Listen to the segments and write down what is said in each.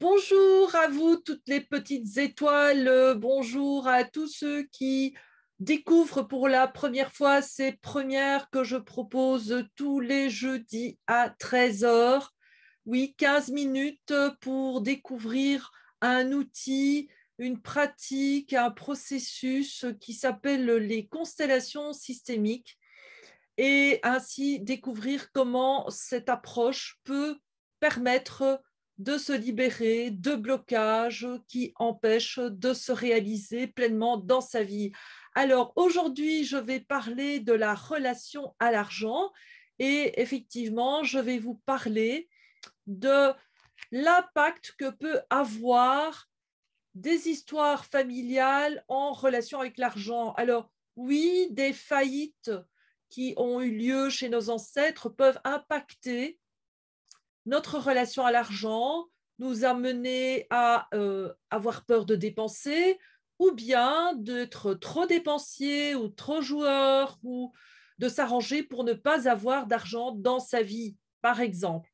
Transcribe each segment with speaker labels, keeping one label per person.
Speaker 1: Bonjour à vous, toutes les petites étoiles. Bonjour à tous ceux qui découvrent pour la première fois ces premières que je propose tous les jeudis à 13 heures. Oui, 15 minutes pour découvrir un outil, une pratique, un processus qui s'appelle les constellations systémiques et ainsi découvrir comment cette approche peut permettre de se libérer de blocages qui empêchent de se réaliser pleinement dans sa vie. Alors aujourd'hui, je vais parler de la relation à l'argent et effectivement, je vais vous parler de l'impact que peut avoir des histoires familiales en relation avec l'argent. Alors oui, des faillites qui ont eu lieu chez nos ancêtres peuvent impacter notre relation à l'argent, nous amener à avoir peur de dépenser ou bien d'être trop dépensier ou trop joueur ou de s'arranger pour ne pas avoir d'argent dans sa vie, par exemple.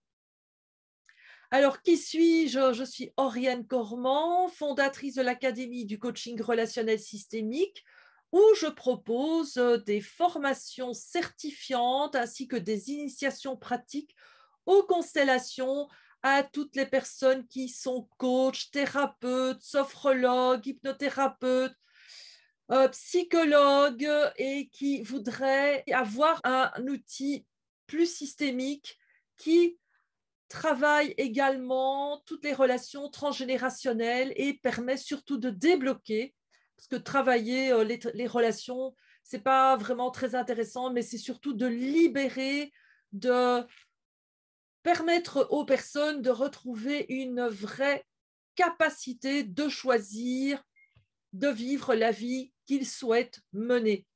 Speaker 1: Alors, qui suis-je? Je suis Oriane Cormand, fondatrice de l'Académie du coaching relationnel systémique, où je propose des formations certifiantes ainsi que des initiations pratiques aux constellations à toutes les personnes qui sont coachs, thérapeutes, sophrologues, hypnothérapeutes, psychologues et qui voudraient avoir un outil plus systémique qui travaille également toutes les relations transgénérationnelles et permet surtout de débloquer, parce que travailler les relations, c'est pas vraiment très intéressant, mais c'est surtout de libérer, de permettre aux personnes de retrouver une vraie capacité de choisir, de vivre la vie qu'ils souhaitent mener.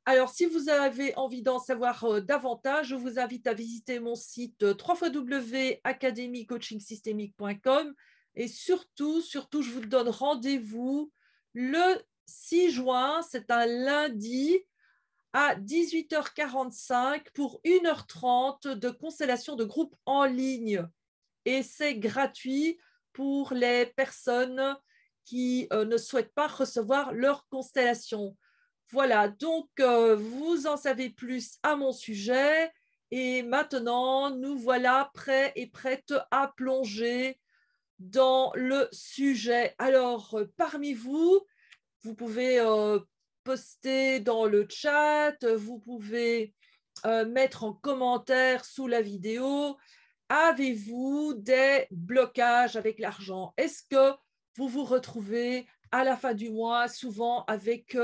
Speaker 1: Alors, si vous avez envie d'en savoir davantage, je vous invite à visiter mon site www.academycoachingsystémique.com et surtout, je vous donne rendez-vous le 6 juin, c'est un lundi, à 18h45 pour 1h30 de constellation de groupe en ligne. Et c'est gratuit pour les personnes qui ne souhaitent pas recevoir leur constellation. Voilà, donc vous en savez plus à mon sujet et maintenant nous voilà prêts et prêtes à plonger dans le sujet. Alors, parmi vous, vous pouvez poster dans le chat, vous pouvez mettre en commentaire sous la vidéo. Avez-vous des blocages avec l'argent? Est-ce que vous vous retrouvez à la fin du mois souvent avec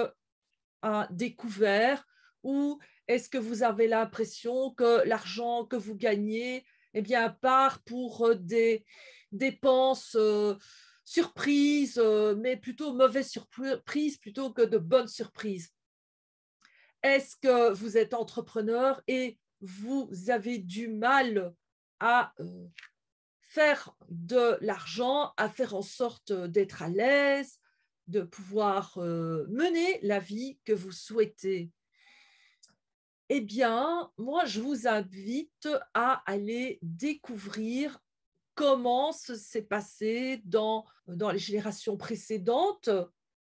Speaker 1: un découvert ou est-ce que vous avez l'impression que l'argent que vous gagnez part pour des dépenses surprises, mais plutôt mauvaises surprises plutôt que de bonnes surprises? Est-ce que vous êtes entrepreneur et vous avez du mal à faire de l'argent, à faire en sorte d'être à l'aise, de pouvoir mener la vie que vous souhaitez? Eh bien, moi, je vous invite à aller découvrir comment ça s'est passé dans les générations précédentes,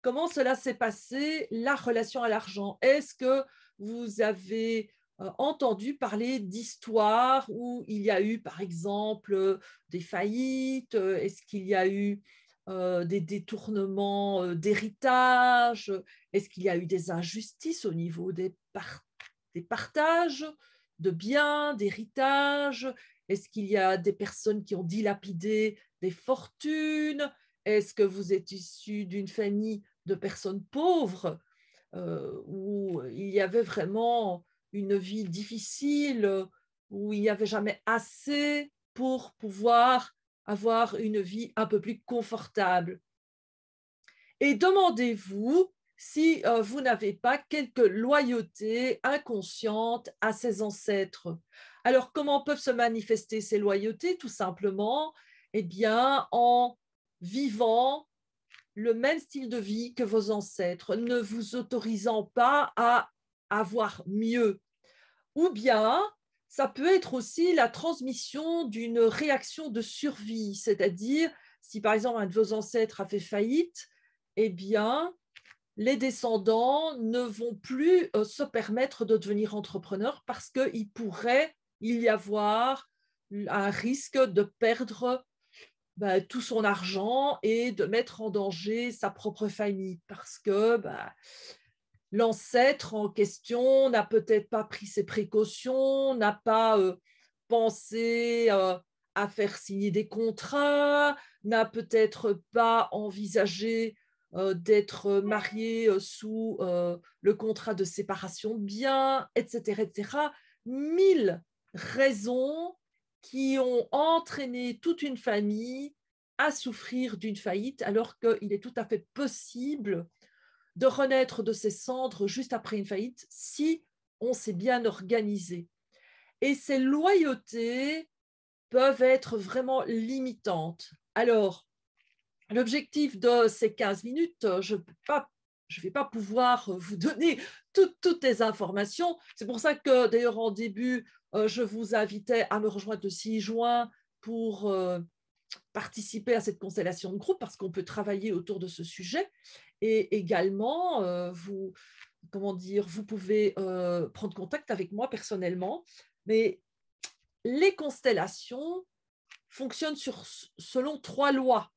Speaker 1: comment cela s'est passé, la relation à l'argent. Est-ce que vous avez entendu parler d'histoires où il y a eu, par exemple, des faillites? Est-ce qu'il y a eu des détournements d'héritage? Est-ce qu'il y a eu des injustices au niveau des partages de biens, d'héritage? Est-ce qu'il y a des personnes qui ont dilapidé des fortunes? Est-ce que vous êtes issu d'une famille de personnes pauvres où il y avait vraiment une vie difficile, où il n'y avait jamais assez pour pouvoir avoir une vie un peu plus confortable? Et demandez-vous si vous n'avez pas quelque loyauté inconsciente à ses ancêtres. Alors, comment peuvent se manifester ces loyautés? Tout simplement, en vivant le même style de vie que vos ancêtres, ne vous autorisant pas à avoir mieux. Ou bien, ça peut être aussi la transmission d'une réaction de survie, c'est-à-dire si par exemple un de vos ancêtres a fait faillite, eh bien, les descendants ne vont plus se permettre de devenir entrepreneurs parce qu'il pourrait y avoir un risque de perdre tout son argent et de mettre en danger sa propre famille parce que l'ancêtre en question n'a peut-être pas pris ses précautions, n'a pas pensé à faire signer des contrats, n'a peut-être pas envisagé d'être marié sous le contrat de séparation de biens, etc., etc. 1000 raisons qui ont entraîné toute une famille à souffrir d'une faillite, alors qu'il est tout à fait possible de renaître de ses cendres juste après une faillite si on s'est bien organisé. Et ces loyautés peuvent être vraiment limitantes. Alors, l'objectif de ces 15 minutes, je ne vais pas pouvoir vous donner toutes les informations. C'est pour ça que, d'ailleurs, en début, je vous invitais à me rejoindre le 6 juin pour participer à cette constellation de groupe parce qu'on peut travailler autour de ce sujet. Et également, vous pouvez prendre contact avec moi personnellement. Mais les constellations fonctionnent selon trois lois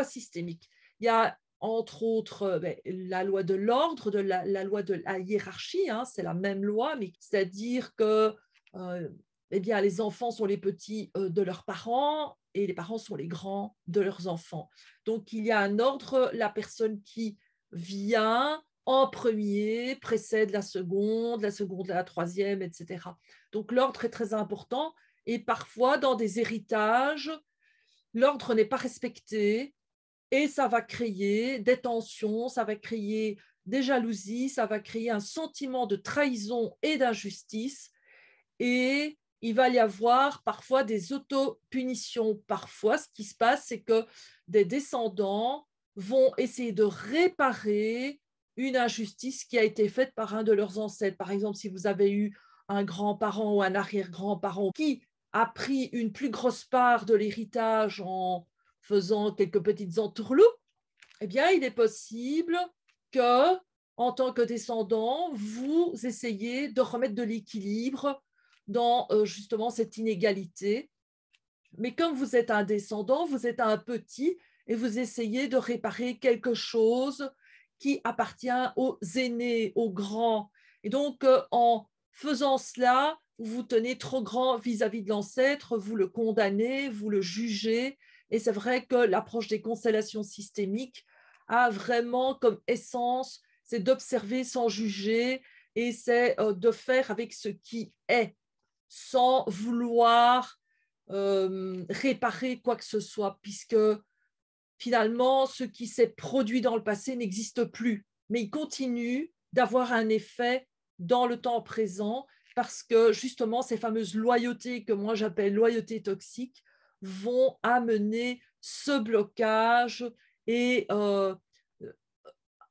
Speaker 1: systémiques. Il y a entre autres la loi de l'ordre, la loi de la hiérarchie, hein, c'est la même loi, mais c'est-à-dire que eh bien, les enfants sont les petits de leurs parents et les parents sont les grands de leurs enfants. Donc, il y a un ordre, la personne qui vient en premier précède la seconde la troisième, etc. Donc, l'ordre est très important et parfois, dans des héritages, l'ordre n'est pas respecté et ça va créer des tensions, ça va créer des jalousies, ça va créer un sentiment de trahison et d'injustice et il va y avoir parfois des auto-punitions. Parfois, ce qui se passe, c'est que des descendants vont essayer de réparer une injustice qui a été faite par un de leurs ancêtres. Par exemple, si vous avez eu un grand-parent ou un arrière-grand-parent qui a pris une plus grosse part de l'héritage en faisant quelques petites entourloupes, eh bien, il est possible que, en tant que descendant, vous essayez de remettre de l'équilibre dans justement cette inégalité. Mais comme vous êtes un descendant, vous êtes un petit et vous essayez de réparer quelque chose qui appartient aux aînés, aux grands. Et donc, en faisant cela, vous vous tenez trop grand vis-à-vis de l'ancêtre, vous le condamnez, vous le jugez. Et c'est vrai que l'approche des constellations systémiques a vraiment comme essence, c'est d'observer sans juger et c'est de faire avec ce qui est, sans vouloir réparer quoi que ce soit, puisque finalement, ce qui s'est produit dans le passé n'existe plus, mais il continue d'avoir un effet dans le temps présent, parce que justement, ces fameuses loyautés que moi j'appelle loyautés toxiques vont amener ce blocage et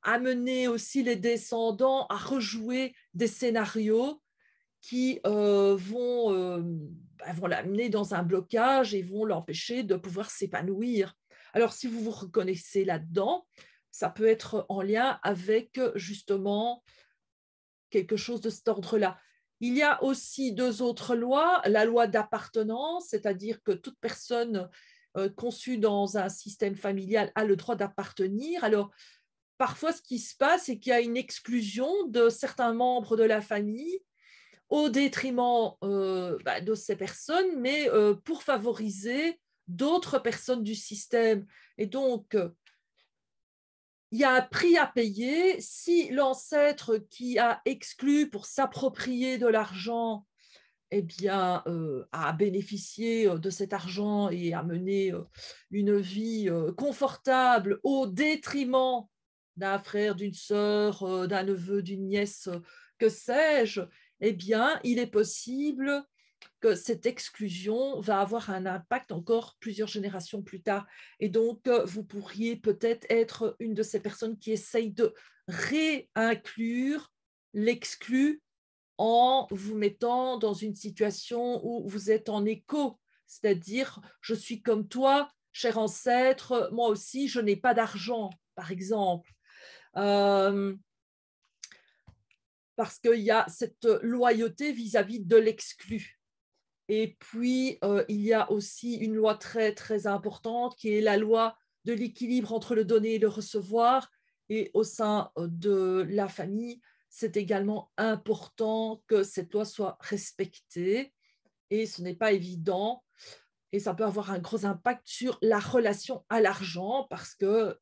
Speaker 1: amener aussi les descendants à rejouer des scénarios qui vont l'amener dans un blocage et vont l'empêcher de pouvoir s'épanouir. Alors, si vous vous reconnaissez là-dedans, ça peut être en lien avec justement quelque chose de cet ordre-là. Il y a aussi deux autres lois, la loi d'appartenance, c'est-à-dire que toute personne conçue dans un système familial a le droit d'appartenir. Alors, parfois, ce qui se passe, c'est qu'il y a une exclusion de certains membres de la famille au détriment de ces personnes, mais pour favoriser d'autres personnes du système. Et donc, il y a un prix à payer si l'ancêtre qui a exclu pour s'approprier de l'argent eh bien, a bénéficié de cet argent et a mené une vie confortable au détriment d'un frère, d'une sœur, d'un neveu, d'une nièce, que sais-je, eh bien, il est possible que cette exclusion va avoir un impact encore plusieurs générations plus tard. Et donc, vous pourriez peut-être être une de ces personnes qui essayent de réinclure l'exclu en vous mettant dans une situation où vous êtes en écho, c'est-à-dire je suis comme toi, cher ancêtre, moi aussi je n'ai pas d'argent, par exemple. Parce qu'il y a cette loyauté vis-à-vis de l'exclu. Et puis, il y a aussi une loi très, très importante qui est la loi de l'équilibre entre le donner et le recevoir. Et au sein de la famille, c'est également important que cette loi soit respectée. Et ce n'est pas évident. Et ça peut avoir un gros impact sur la relation à l'argent parce que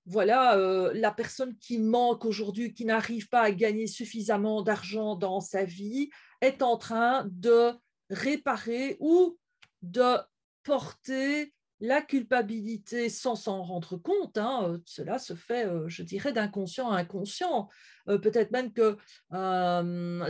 Speaker 1: voilà, la personne qui manque aujourd'hui, qui n'arrive pas à gagner suffisamment d'argent dans sa vie, est en train de réparer ou de porter la culpabilité sans s'en rendre compte, hein. Cela se fait, je dirais, d'inconscient à inconscient. Peut-être même que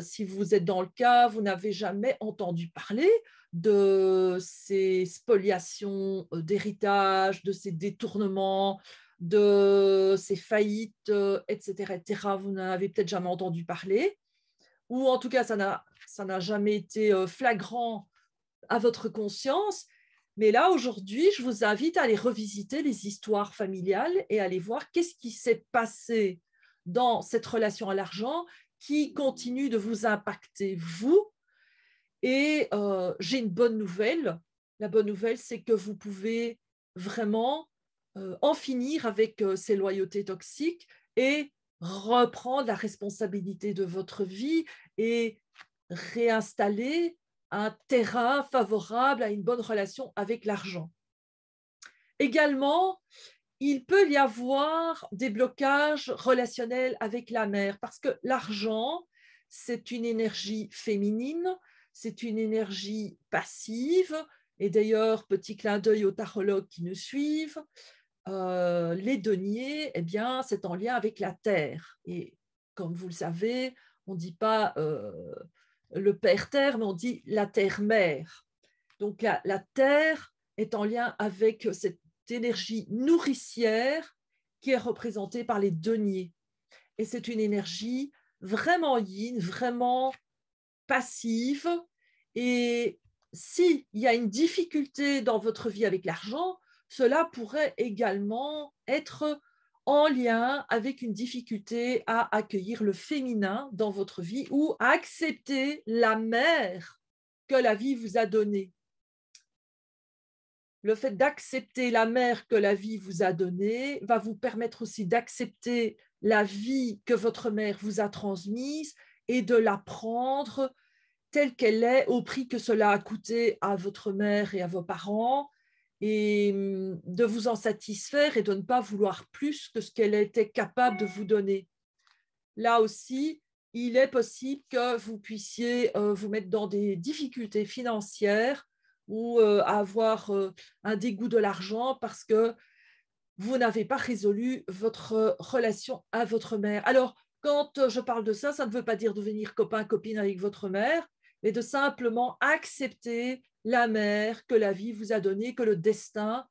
Speaker 1: si vous êtes dans le cas, vous n'avez jamais entendu parler de ces spoliations d'héritage, de ces détournements, de ces faillites, etc., etc. Vous n'en avez peut-être jamais entendu parler, ou en tout cas, ça n'a jamais été flagrant à votre conscience. Mais là, aujourd'hui, je vous invite à aller revisiter les histoires familiales et aller voir qu'est-ce qui s'est passé dans cette relation à l'argent qui continue de vous impacter, vous. Et j'ai une bonne nouvelle. La bonne nouvelle, c'est que vous pouvez vraiment en finir avec ces loyautés toxiques et reprendre la responsabilité de votre vie et réinstaller un terrain favorable à une bonne relation avec l'argent. Également, il peut y avoir des blocages relationnels avec la mère parce que l'argent, c'est une énergie féminine, c'est une énergie passive. Et d'ailleurs, petit clin d'œil aux tarologues qui nous suivent, les deniers, eh bien, c'est en lien avec la terre. Et comme vous le savez, on ne dit pas le père-terre, mais on dit la terre-mère. Donc la terre est en lien avec cette énergie nourricière qui est représentée par les deniers. Et c'est une énergie vraiment yin, vraiment passive. Et s'il y a une difficulté dans votre vie avec l'argent, cela pourrait également être en lien avec une difficulté à accueillir le féminin dans votre vie ou à accepter la mère que la vie vous a donnée. Le fait d'accepter la mère que la vie vous a donnée va vous permettre aussi d'accepter la vie que votre mère vous a transmise et de la prendre telle qu'elle est, au prix que cela a coûté à votre mère et à vos parents, et de vous en satisfaire et de ne pas vouloir plus que ce qu'elle était capable de vous donner. Là aussi, il est possible que vous puissiez vous mettre dans des difficultés financières ou avoir un dégoût de l'argent parce que vous n'avez pas résolu votre relation à votre mère. Alors, quand je parle de ça, ça ne veut pas dire devenir copain-copine avec votre mère, mais de simplement accepter la mère que la vie vous a donnée, que le destin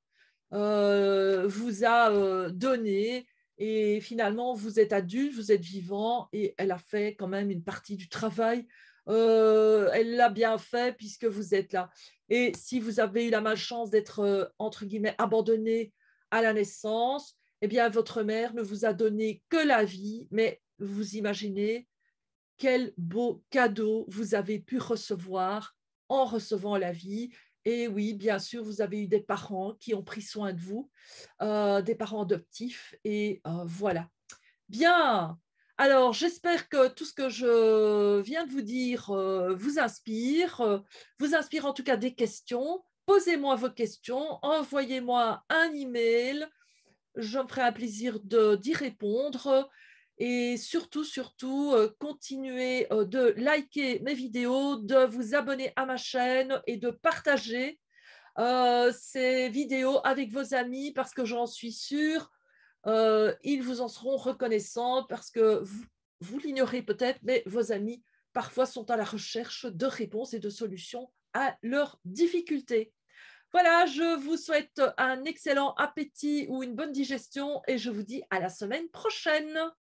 Speaker 1: vous a donné. Et finalement, vous êtes adulte, vous êtes vivant, et elle a fait quand même une partie du travail. Elle l'a bien fait puisque vous êtes là. Et si vous avez eu la malchance d'être, entre guillemets, abandonné à la naissance, eh bien, votre mère ne vous a donné que la vie, mais vous imaginez quel beau cadeau vous avez pu recevoir en recevant la vie. Et oui, bien sûr, vous avez eu des parents qui ont pris soin de vous, des parents adoptifs, et voilà. Bien. Alors, j'espère que tout ce que je viens de vous dire vous inspire en tout cas des questions. Posez-moi vos questions, envoyez-moi un email, je me ferai un plaisir d'y répondre. Et surtout, surtout, continuez de liker mes vidéos, de vous abonner à ma chaîne et de partager ces vidéos avec vos amis parce que j'en suis sûre, ils vous en seront reconnaissants parce que vous l'ignorez peut-être, mais vos amis parfois sont à la recherche de réponses et de solutions à leurs difficultés. Voilà, je vous souhaite un excellent appétit ou une bonne digestion et je vous dis à la semaine prochaine.